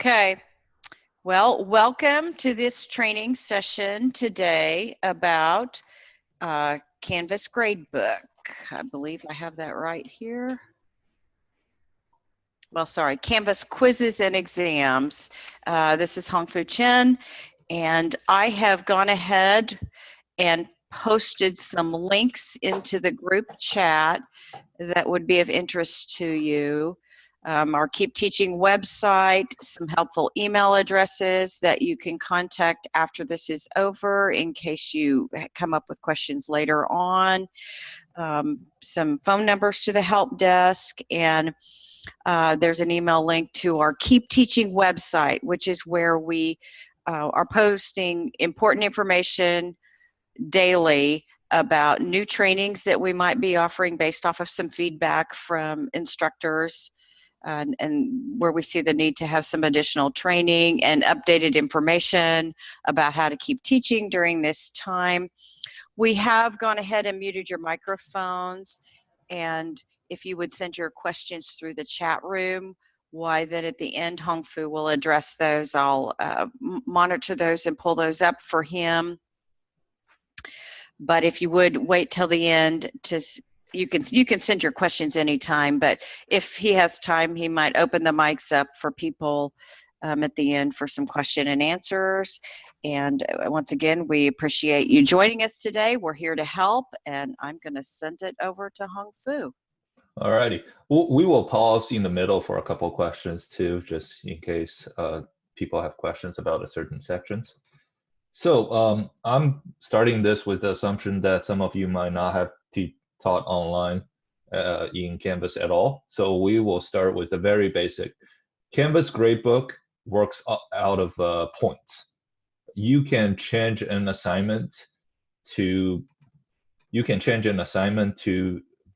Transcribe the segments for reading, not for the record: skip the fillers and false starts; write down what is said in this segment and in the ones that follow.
Okay, well, welcome to this training session today about Canvas Gradebook. I believe I have that right here. Well, sorry, Canvas Quizzes and Exams. This is Hongfu Chen, and I have gone ahead and posted some links into the group chat that would be of interest to you. Our Keep Teaching website, some helpful email addresses that you can contact after this is over in case you come up with questions later on, some phone numbers to the help desk, and there's an email link to our Keep Teaching website, which is where we are posting important information daily about new trainings that we might be offering based off of some feedback from instructors, and where we see the need to have some additional training and updated information about how to keep teaching during this time. We have gone ahead and muted your microphones, and if you would send your questions through the chat room, why then at the end Hongfu will address those. I'll monitor those and pull those up for him. But if you would wait till the end, you can send your questions anytime, but if he has time, he might open the mics up for people at the end for some question and answers. And once again, we appreciate you joining us today. We're here to help, and I'm going to send it over to Hongfu. All righty. We will pause in the middle for a couple of questions too, just in case people have questions about a certain sections. So I'm starting this with the assumption that some of you might not have taught online in Canvas at all. So we will start with the very basic. Canvas Gradebook works out of points. You can change an assignment to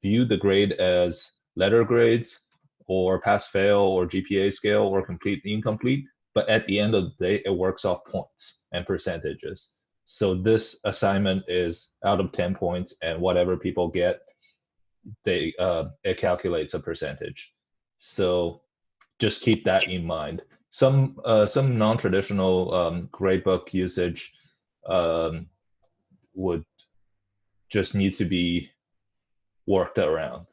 view the grade as letter grades or pass-fail or GPA scale or complete incomplete. But at the end of the day, it works off points and percentages. So this assignment is out of 10 points, and whatever people get, it calculates a percentage. So just keep that in mind. Some non-traditional gradebook usage would just need to be worked around.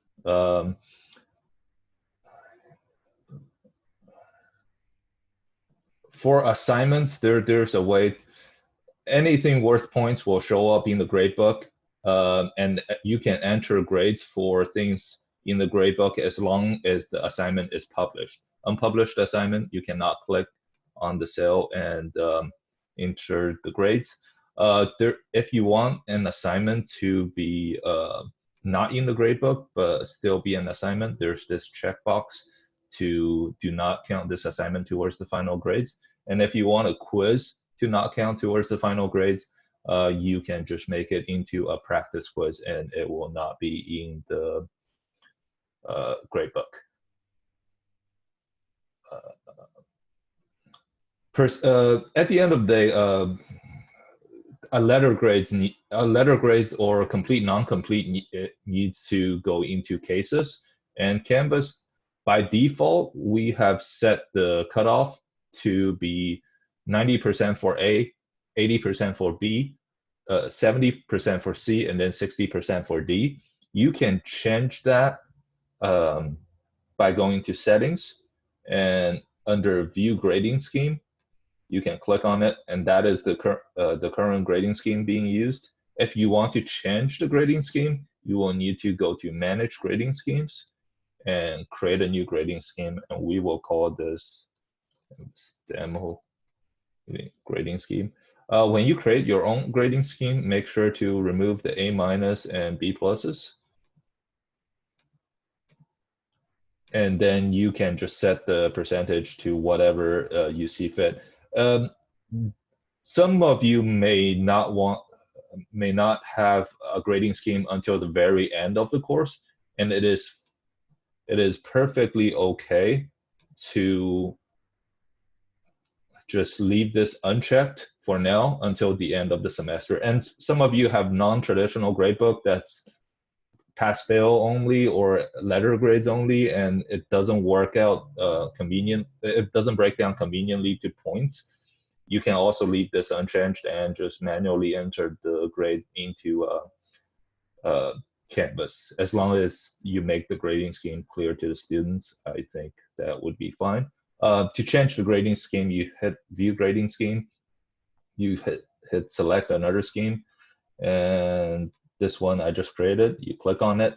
For assignments, there's a way. Anything worth points will show up in the gradebook, and you can enter grades for things in the gradebook as long as the assignment is published. Unpublished assignment, you cannot click on the cell and enter the grades. If you want an assignment to be not in the gradebook but still be an assignment, there's this checkbox to do not count this assignment towards the final grades. And if you want a quiz to not count towards the final grades, you can just make it into a practice quiz and it will not be in the gradebook. At the end of the day, a letter grades or complete non-complete needs to go into cases. And Canvas, by default, we have set the cutoff to be 90% for A, 80% for B, 70% for C, and then 60% for D. You can change that by going to settings, and under view grading scheme, you can click on it, and that is the current grading scheme being used. If you want to change the grading scheme, you will need to go to manage grading schemes and create a new grading scheme, and we will call this demo grading scheme. When you create your own grading scheme, make sure to remove the A- and B+. And then you can just set the percentage to whatever you see fit. Some of you may not have a grading scheme until the very end of the course, and it is perfectly okay to just leave this unchecked for now until the end of the semester. And some of you have non-traditional gradebook that's pass fail only or letter grades only, and it doesn't work out it doesn't break down conveniently to points, you can also leave this unchanged and just manually enter the grade into Canvas. As long as you make the grading scheme clear to the students, I think that would be fine. To change the grading scheme, you hit View Grading Scheme, you hit Select Another Scheme, and this one I just created, you click on it,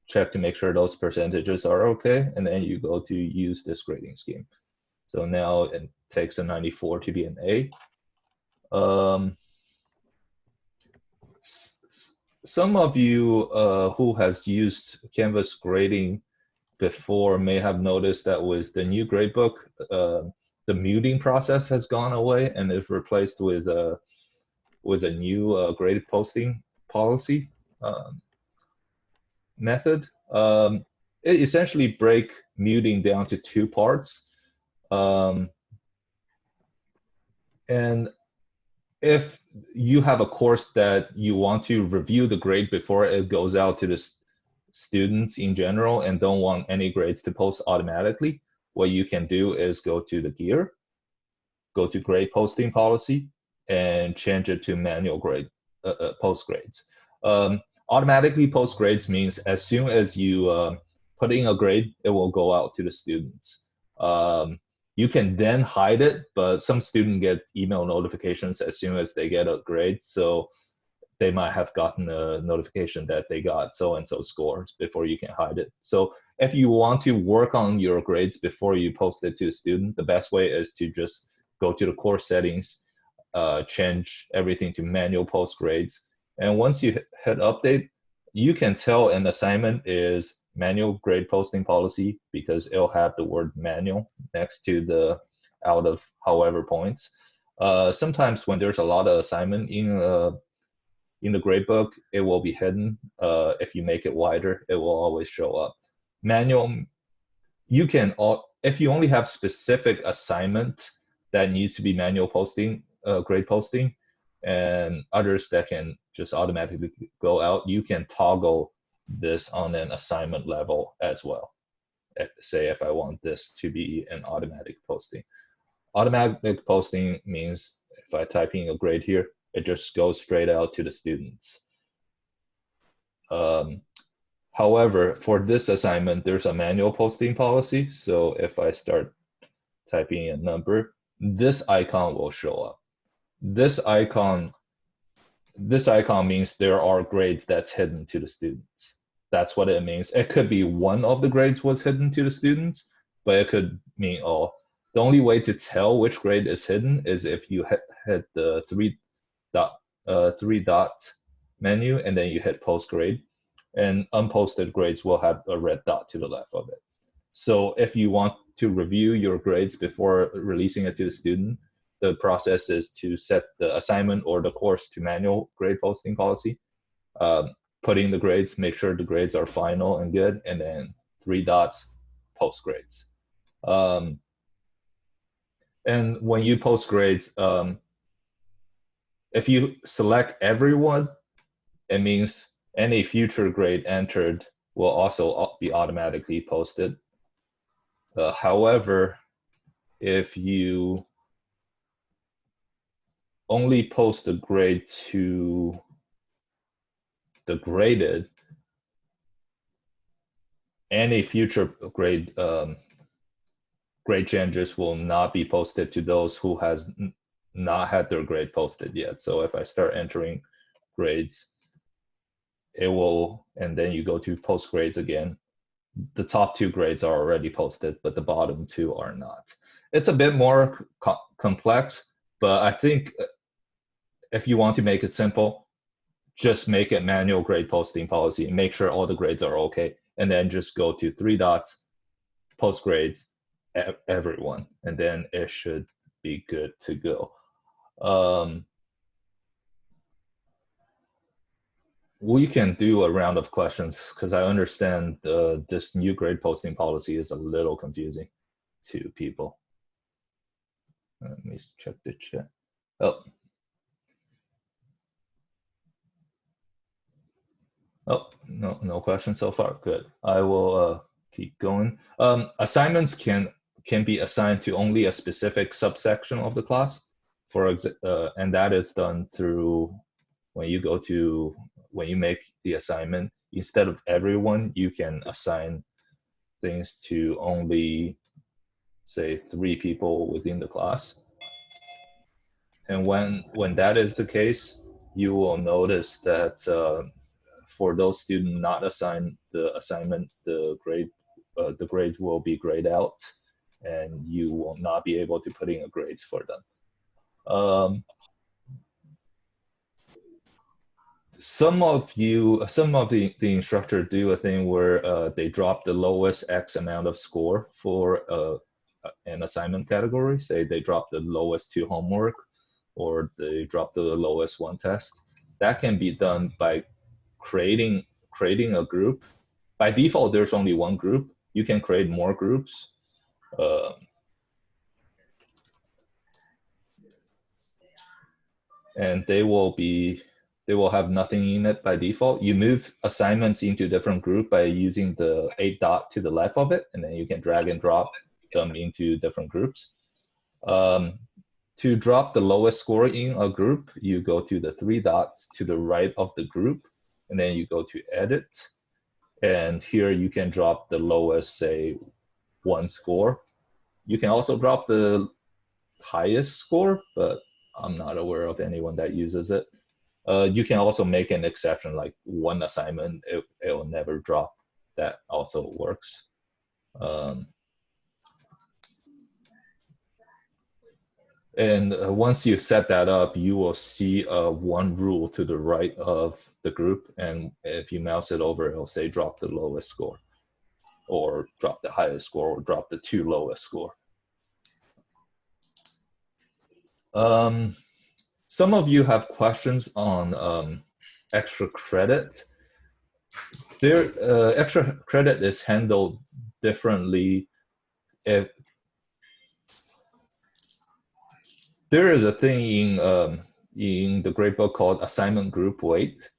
check to make sure those percentages are okay, and then you go to use this grading scheme. So now it takes a 94 to be an A. Some of you who has used Canvas grading before may have noticed that with the new gradebook, the muting process has gone away and is replaced with a new grade posting policy method. It essentially break muting down to two parts. And if you have a course that you want to review the grade before it goes out to the students in general and don't want any grades to post automatically, what you can do is go to the gear, go to grade posting policy, and change it to manual grade post grades. Automatically post grades means as soon as you put in a grade, it will go out to the students. You can then hide it, but some students get email notifications as soon as they get a grade, so they might have gotten a notification that they got so-and-so scores before you can hide it. So if you want to work on your grades before you post it to the student, the best way is to just go to the course settings, change everything to manual post grades. And once you hit update, you can tell an assignment is manual grade posting policy because it'll have the word manual next to the out of however points. Sometimes when there's a lot of assignment in the gradebook, it will be hidden. If you make it wider, it will always show up. Manual, you can, if you only have specific assignment that needs to be manual posting, grade posting, and others that can just automatically go out, you can toggle this on an assignment level as well. Say if I want this to be an automatic posting. Automatic posting means if I type in a grade here, it just goes straight out to the students. However, for this assignment, there's a manual posting policy. So if I start typing a number, this icon will show up. This icon means there are grades that's hidden to the students. That's what it means. It could be one of the grades was hidden to the students, but it could mean all. The only way to tell which grade is hidden is if you hit the three dot menu and then you hit post grade, and unposted grades will have a red dot to the left of it. So if you want to review your grades before releasing it to the student, the process is to set the assignment or the course to manual grade posting policy, put in the grades, make sure the grades are final and good, and then three dots, post grades. And when you post grades, if you select everyone, it means any future grade entered will also be automatically posted. However, if you only post the grade to the graded, any future grade changes will not be posted to those who has not had their grade posted yet. So if I start entering grades, it will, and then you go to post grades again, the top two grades are already posted, but the bottom two are not. It's a bit more complex, but I think if you want to make it simple, just make it manual grade posting policy and make sure all the grades are okay. And then just go to three dots, post grades, everyone, and then it should be good to go. We can do a round of questions because I understand this new grade posting policy is a little confusing to people. Let me check the chat. Oh. Oh, no questions so far. Good. I will keep going. Assignments can be assigned to only a specific subsection of the class, and that is done through when you make the assignment. Instead of everyone, you can assign things to only, say, 3 people within the class. And when that is the case, you will notice that for those students not assigned the assignment, the grade will be grayed out, and you will not be able to put in a grades for them. Some of the instructor do a thing where they drop the lowest X amount of score for an assignment category. Say they drop the lowest 2 homework, or they drop the lowest 1 test. That can be done by creating a group. By default, there's only 1 group. You can create more groups. And they will have nothing in it by default. You move assignments into different group by using the 8 dot to the left of it, and then you can drag and drop them into different groups. To drop the lowest score in a group, you go to the 3 dots to the right of the group, and then you go to edit. And here you can drop the lowest, say, 1 score. You can also drop the highest score, but I'm not aware of anyone that uses it. You can also make an exception, like 1 assignment, it will never drop. That also works. And once you set that up, you will see 1 rule to the right of the group. And if you mouse it over, it'll say drop the lowest score, or drop the highest score, or drop the 2 lowest score. Some of you have questions on extra credit. Extra credit is handled differently. If there is a thing in the gradebook called assignment group weight.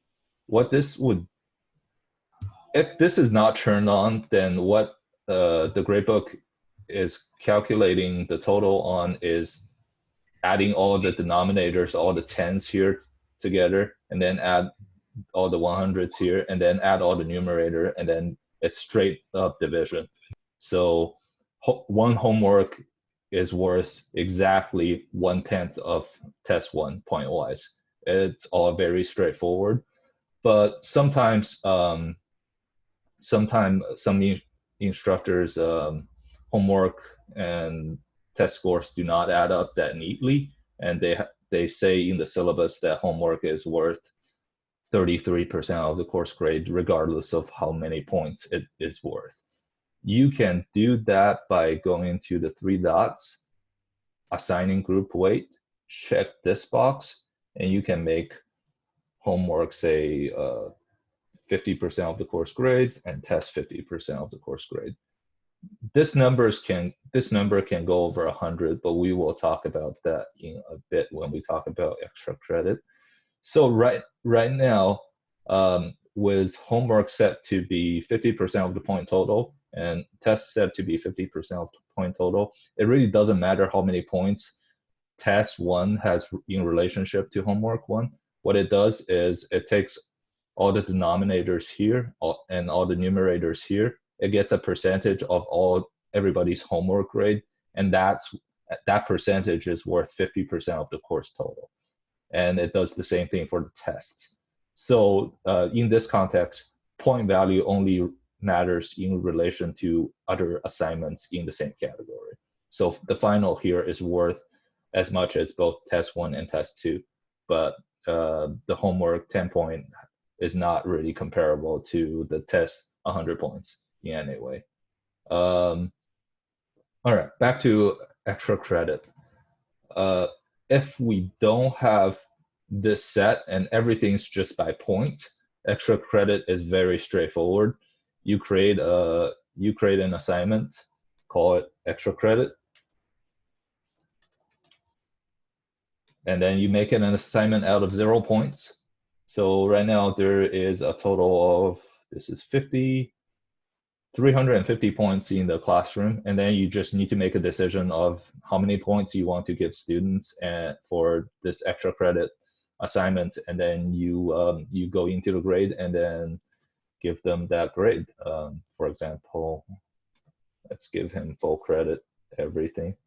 If this is not turned on, then what the gradebook is calculating the total on is adding all the denominators, all the 10s here together, and then add all the 100s here, and then add all the numerator, and then it's straight up division. So 1 homework is worth exactly 1/10 of test 1 point-wise. It's all very straightforward, but sometimes some instructors homework and test scores do not add up that neatly, and they say in the syllabus that homework is worth 33% of the course grade, regardless of how many points it is worth. You can do that by going to the 3 dots, assigning group weight, check this box, and you can make homework, say, 50% of the course grades, and test 50% of the course grade. This number can go over 100, but we will talk about that in a bit when we talk about extra credit. So right now, with homework set to be 50% of the point total and test set to be 50% of the point total, it really doesn't matter how many points test 1 has in relationship to homework 1. What it does is it takes all the denominators here and all the numerators here. It gets a percentage of everybody's homework grade, and that percentage is worth 50% of the course total. And it does the same thing for the tests. So in this context, point value only matters in relation to other assignments in the same category. So the final here is worth as much as both test 1 and test 2, but the homework 10 point is not really comparable to the test 100 points in any way. All right, back to extra credit. If we don't have this set and everything's just by point, extra credit is very straightforward. You create an assignment, call it extra credit, and then you make it an assignment out of 0 points. So right now there is a total of, this is 350 points in the classroom, and then you just need to make a decision of how many points you want to give students and for this extra credit assignment, and then you go into the grade and then give them that grade. For example, let's give him full credit, everything.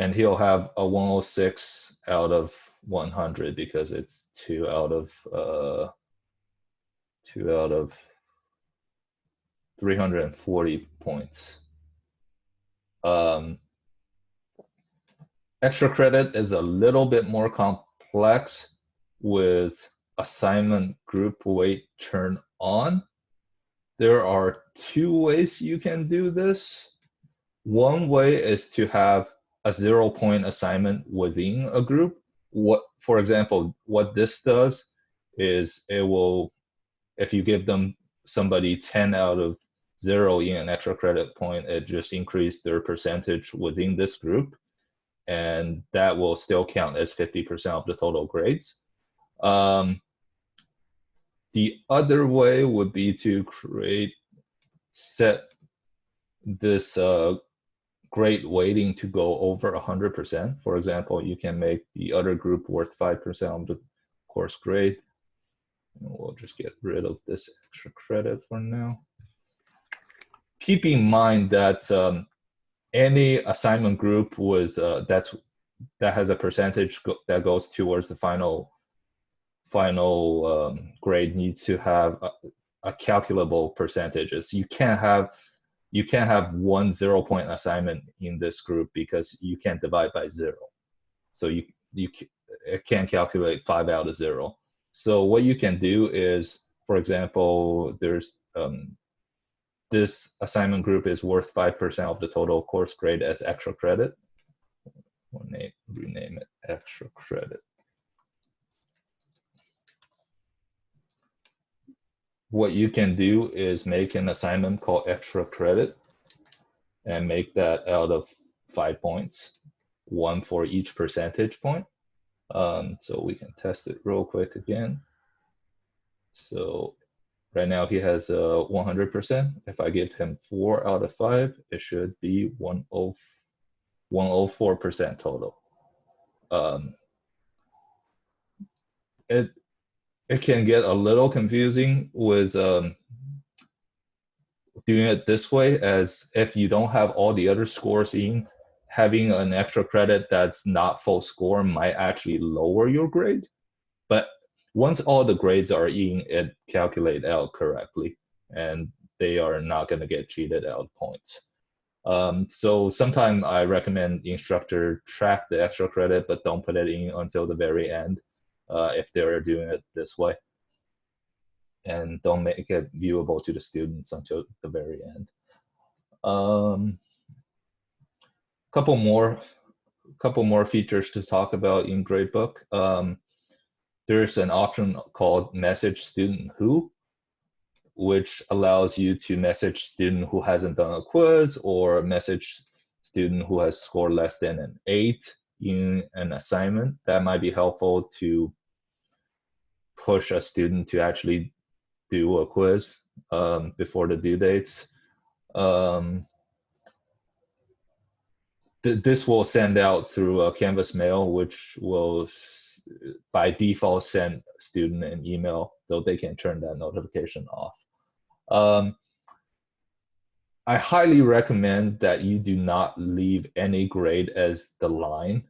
And he'll have a 106 out of 100 because it's 2 out of 340 points. Extra credit is a little bit more complex with assignment group weight turned on. There are 2 ways you can do this. One way is to have a 0-point assignment within a group. For example, what this does is it will, if you give them somebody 10 out of 0 in an extra credit point, it just increase their percentage within this group, and that will still count as 50% of the total grades. The other way would be to set this grade weighting to go over 100%. For example, you can make the other group worth 5% of the course grade. We'll just get rid of this extra credit for now. Keep in mind that any assignment group with that has a percentage that goes towards the final grade needs to have a calculable percentages. You can't have one 0-point assignment in this group because you can't divide by 0. So it can't calculate 5 out of 0. So what you can do is, for example, there's this assignment group is worth 5% of the total course grade as extra credit. We'll rename it extra credit. What you can do is make an assignment called extra credit and make that out of 5 points, 1 for each percentage point. So we can test it real quick again. So right now he has 100%. If I give him 4 out of 5, it should be 104% total. It can get a little confusing with doing it this way, as if you don't have all the other scores in, having an extra credit that's not full score might actually lower your grade. But once all the grades are in, it calculates out correctly, and they are not going to get cheated out of points. So sometimes I recommend instructor track the extra credit, but don't put it in until the very end if they're doing it this way. And don't make it viewable to the students until the very end. Couple more features to talk about in Gradebook. There's an option called Message Student Who, which allows you to message student who hasn't done a quiz, or message student who has scored less than an 8 in an assignment. That might be helpful to push a student to actually do a quiz before the due dates. This will send out through a Canvas mail, which will by default send student an email, though they can turn that notification off. I highly recommend that you do not leave any grade as the line,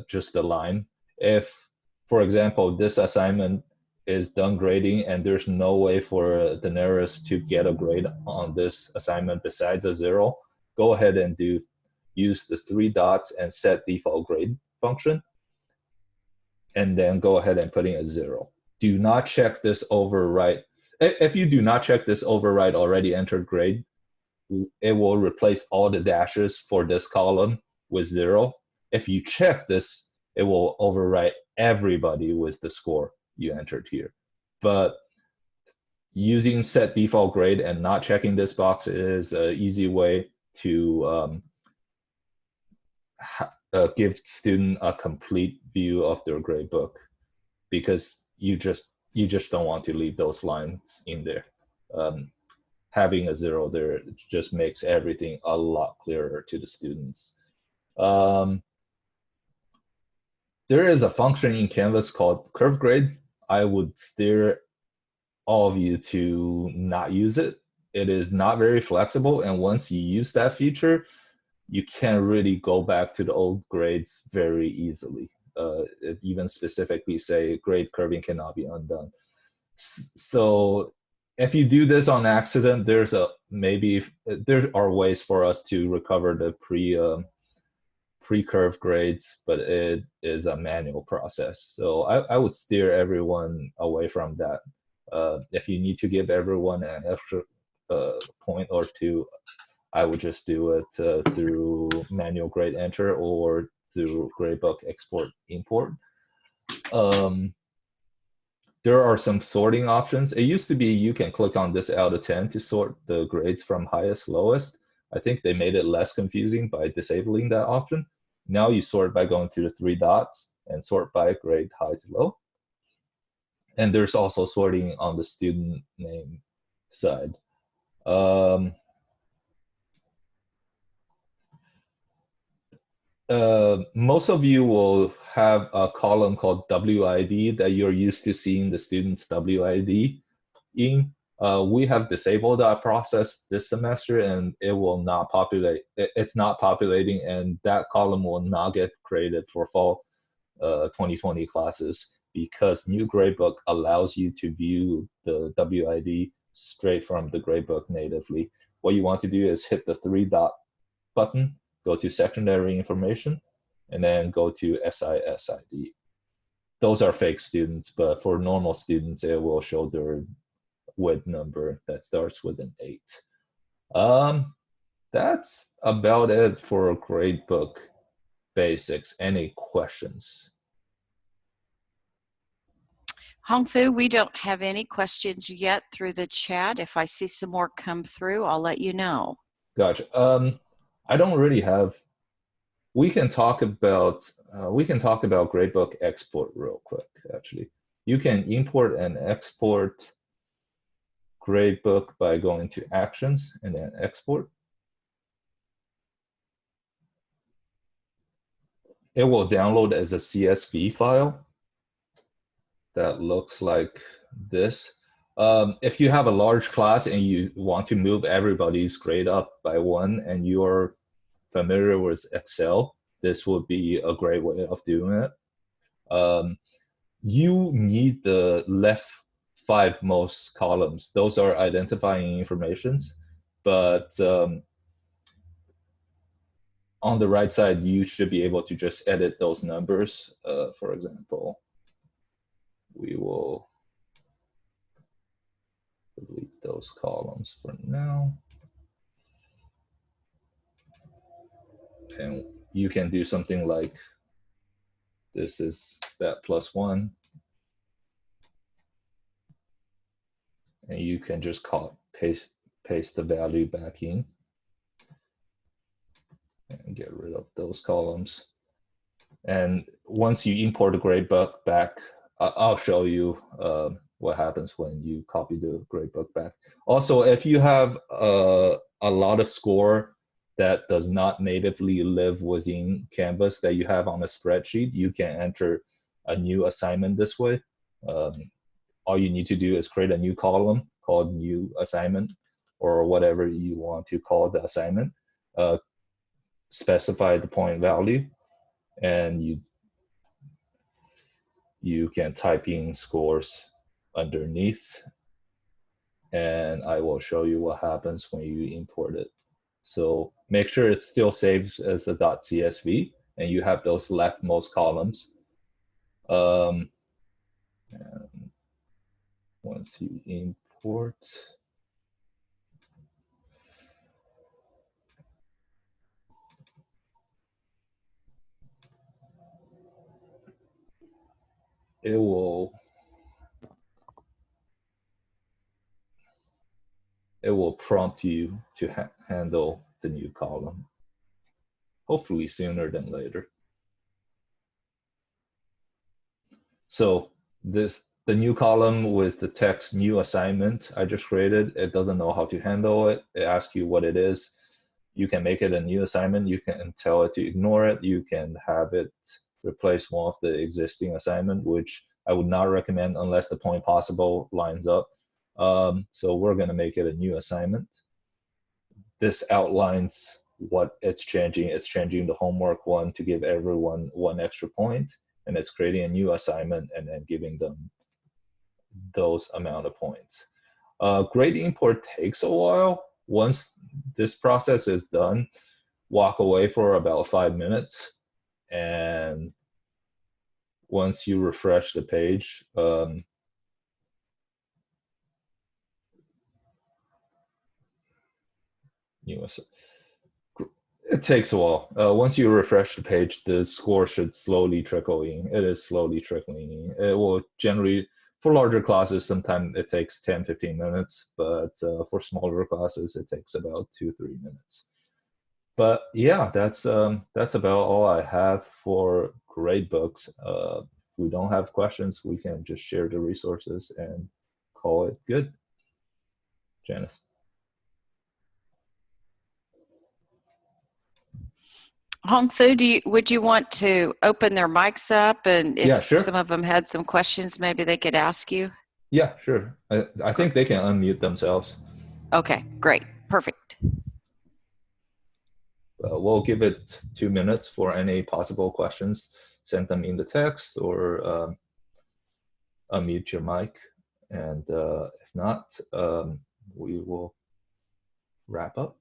just the line. If, for example, this assignment is done grading and there's no way for the nearest to get a grade on this assignment besides a 0, go ahead and use the 3 dots and set default grade function, and then go ahead and put in a 0. Do not check this overwrite. If you do not check this overwrite already entered grade, it will replace all the dashes for this column with 0. If you check this, it will overwrite everybody with the score you entered here. But using set default grade and not checking this box is an easy way to give student a complete view of their gradebook, because you just don't want to leave those lines in there. Having a 0 there just makes everything a lot clearer to the students. There is a function in Canvas called curve grade. I would steer all of you to not use it. It is not very flexible, and once you use that feature, you can't really go back to the old grades very easily. It even specifically say grade curving cannot be undone. So if you do this on accident, there are ways for us to recover the pre-curve grades, but it is a manual process. So I would steer everyone away from that. If you need to give everyone an extra point or two, I would just do it through manual grade enter or through gradebook export import. There are some sorting options. It used to be you can click on this out of 10 to sort the grades from highest lowest. I think they made it less confusing by disabling that option. Now you sort by going to the 3 dots and sort by grade high to low. And there's also sorting on the student name side. Most of you will have a column called WID that you're used to seeing the student's WID in. We have disabled that process this semester, and it will not populate. It's not populating, and that column will not get created for fall 2020 classes, because new gradebook allows you to view the WID straight from the gradebook natively. What you want to do is hit the 3 dot button, go to secondary information, and then go to SISID. Those are fake students, but for normal students, it will show their WID number that starts with an 8. That's about it for gradebook basics. Any questions? Hongfu, we don't have any questions yet through the chat. If I see some more come through, I'll let you know. Gotcha. I don't really have. We can talk about gradebook export real quick. Actually, you can import and export gradebook by going to actions and then export. It will download as a CSV file that looks like this. If you have a large class and you want to move everybody's grade up by 1 and you're familiar with Excel, this would be a great way of doing it. You need the left 5 most columns. Those are identifying informations, but on the right side, you should be able to just edit those numbers. For example, we will delete those columns for now. And you can do something like, this is that +1. And you can just paste the value back in and get rid of those columns. And once you import the gradebook back, I'll show you what happens when you copy the gradebook back. Also, if you have a lot of score that does not natively live within Canvas that you have on a spreadsheet, you can enter a new assignment this way. All you need to do is create a new column called new assignment, or whatever you want to call the assignment. Specify the point value, and you can type in scores underneath, and I will show you what happens when you import it. So make sure it still saves as a .csv, and you have those leftmost columns. And once you import, it will prompt you to handle the new column, hopefully sooner than later. So the new column with the text new assignment I just created, it doesn't know how to handle it. It asks you what it is. You can make it a new assignment. You can tell it to ignore it. You can have it replace one of the existing assignment, which I would not recommend unless the point possible lines up. So we're going to make it a new assignment. This outlines what it's changing. It's changing the homework one to give everyone 1 extra point, and it's creating a new assignment and then giving them those amount of points. Grade import takes a while. Once this process is done, walk away for about 5 minutes, and once you refresh the page, it takes a while. Once you refresh the page, the score should slowly trickle in. It is slowly trickling in. It will generally, for larger classes, sometimes it takes 10-15 minutes, but for smaller classes, it takes about 2-3 minutes. But yeah, that's about all I have for gradebooks. If we don't have questions, we can just share the resources and call it good. Janice. Hongfu, would you want to open their mics up, and if Yeah, sure. some of them had some questions, maybe they could ask you? Yeah, sure. I think they can unmute themselves. Okay, great, perfect. We'll give it 2 minutes for any possible questions. Send them in the text or unmute your mic. And if not, we will wrap up.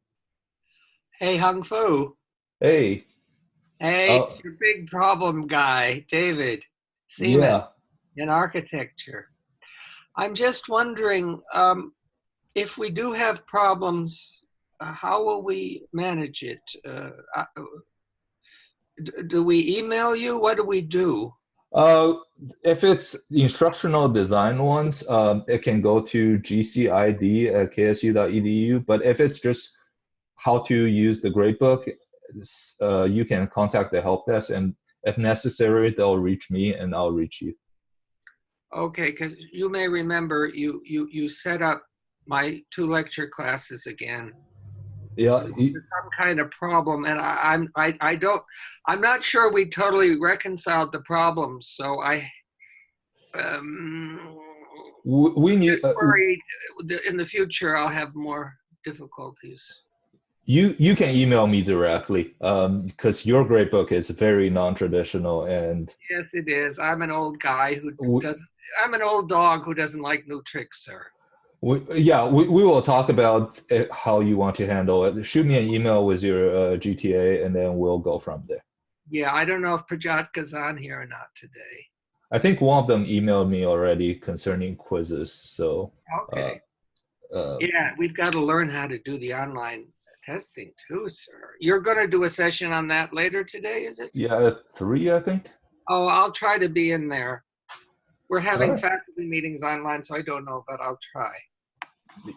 Hey, Hongfu. Hey. Hey, it's your big problem guy, David Seaman, yeah. in architecture. I'm just wondering, if we do have problems, how will we manage it? Do we email you? What do we do? If it's instructional design ones, it can go to gcid@ksu.edu. But if it's just how to use the gradebook, you can contact the help desk, and if necessary, they'll reach me and I'll reach you. Okay, because you may remember you set up my 2 lecture classes again. Yeah, some kind of problem, and I'm not sure we totally reconciled the problems. So we need worried in the future I'll have more difficulties. You can email me directly, because your gradebook is very non-traditional, and yes, it is. I'm an old guy who doesn't. I'm an old dog who doesn't like new tricks, sir. We will talk about how you want to handle it. Shoot me an email with your GTA, and then we'll go from there. Yeah, I don't know if Prajatka's on here or not today. I think one of them emailed me already concerning quizzes. So okay. Yeah, we've got to learn how to do the online testing too, sir. You're going to do a session on that later today, is it? Yeah, 3, I think. Oh, I'll try to be in there. We're having faculty meetings online, so I don't know, but I'll try.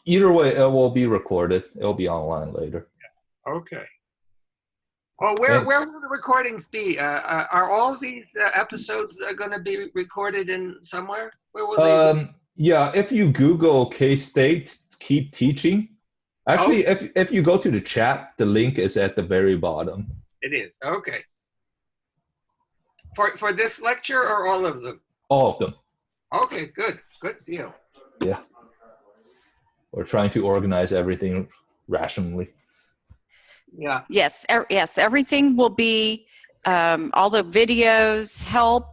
Either way, it will be recorded. It'll be online later. Yeah. Okay. Oh, where will the recordings be? Are all of these episodes going to be recorded in somewhere? Where will they be? Yeah, if you Google K-State Keep Teaching, actually, if you go to the chat, the link is at the very bottom. It is. Okay. For this lecture or all of them? All of them. Okay, good. Good deal. Yeah. We're trying to organize everything rationally. Yeah. Yes, yes. Everything will be, all the videos, help,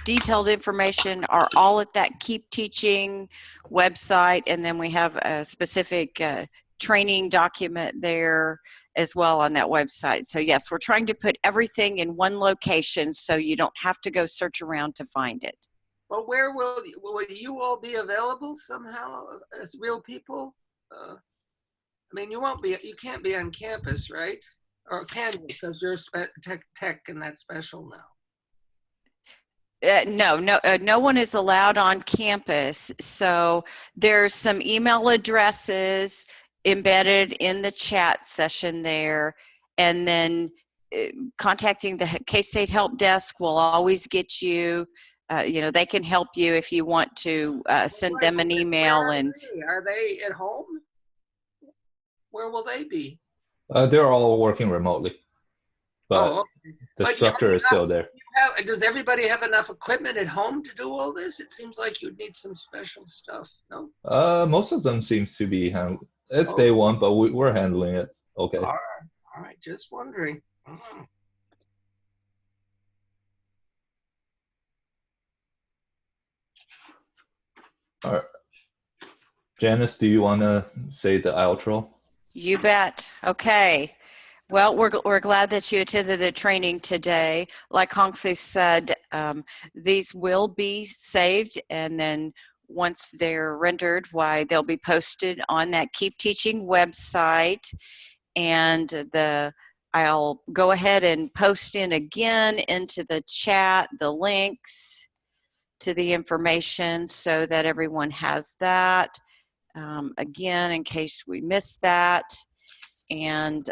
detailed information are all at that Keep Teaching website. And then we have a specific training document there as well on that website. So yes, we're trying to put everything in one location so you don't have to go search around to find it. Well, where will you all be available somehow as real people? I mean, you can't be on campus, right? Or can you, because you're tech and that's special now? No one is allowed on campus. So there's some email addresses embedded in the chat session there. And then contacting the K-State Help Desk will always get you, they can help you if you want to send them an email. And are they at home? Where will they be? They're all working remotely, but okay. the structure is still there. Does everybody have enough equipment at home to do all this? It seems like you'd need some special stuff, no? Most of them seems to be handled. It's day one, but we're handling it. Okay. All right. Just wondering. All right. Janice, do you want to say the outro? You bet. Okay. Well, we're glad that you attended the training today. Like Hongfu said, these will be saved, and then once they're rendered, they'll be posted on that Keep Teaching website. And I'll go ahead and post in again into the chat the links to the information so that everyone has that. Again, in case we missed that. And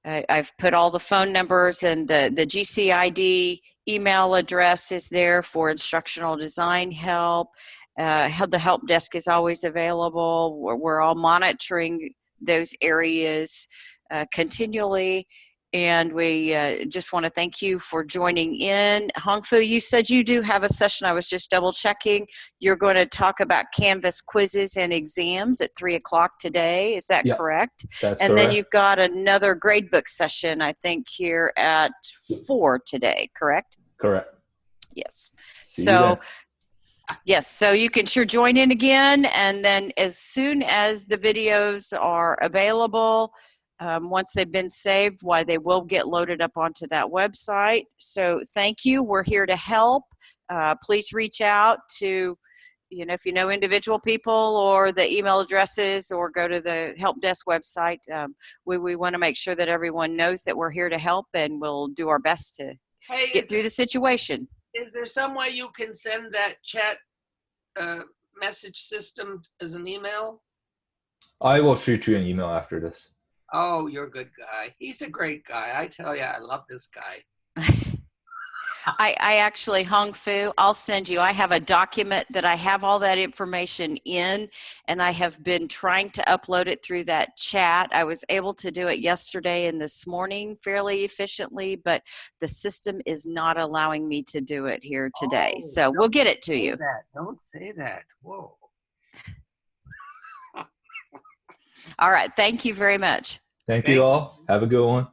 I've put all the phone numbers, and the GCID email address is there for instructional design help. The help desk is always available. We're all monitoring those areas continually. And we just want to thank you for joining in. Hongfu, you said you do have a session. I was just double checking. You're going to talk about Canvas quizzes and exams at 3 o'clock today. Is that correct? That's and correct. Then you've got another gradebook session, I think, here at 4 today, correct? Correct. Yes. See you then. Yes, so you can sure join in again. And then as soon as the videos are available, once they've been saved, they will get loaded up onto that website. So thank you. We're here to help. Please reach out to, if you know individual people or the email addresses, or go to the help desk website. We want to make sure that everyone knows that we're here to help, and we'll do our best to get through the situation. Is there some way you can send that chat message system as an email? I will shoot you an email after this. Oh, you're a good guy. He's a great guy. I tell you, I love this guy. I actually, Hongfu, I'll send you. I have a document that I have all that information in, and I have been trying to upload it through that chat. I was able to do it yesterday and this morning fairly efficiently, but the system is not allowing me to do it here today. So we'll get it to you. Don't say that. Whoa. All right. Thank you very much. Thank you all. Have a good one.